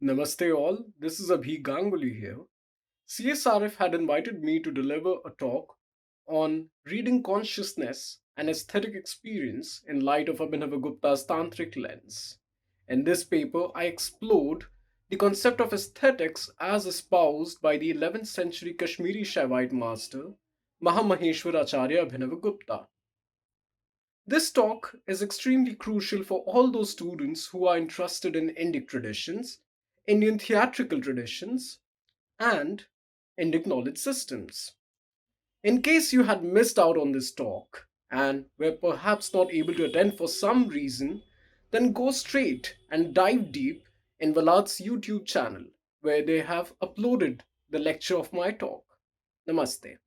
Namaste all, this is Abhik Ganguly here. CSRF had invited me to deliver a talk on reading consciousness and aesthetic experience in light of Abhinav Gupta's Tantric lens. In this paper, I explored the concept of aesthetics as espoused by the 11th century Kashmiri Shaivite master Mahamaheshwar Acharya Abhinav Gupta. This talk is extremely crucial for all those students who are interested in Indic traditions, Indian theatrical traditions, and Indic knowledge systems. In case you had missed out on this talk and were perhaps not able to attend for some reason, then go straight and dive deep in Vallath's YouTube channel where they have uploaded the lecture of my talk. Namaste.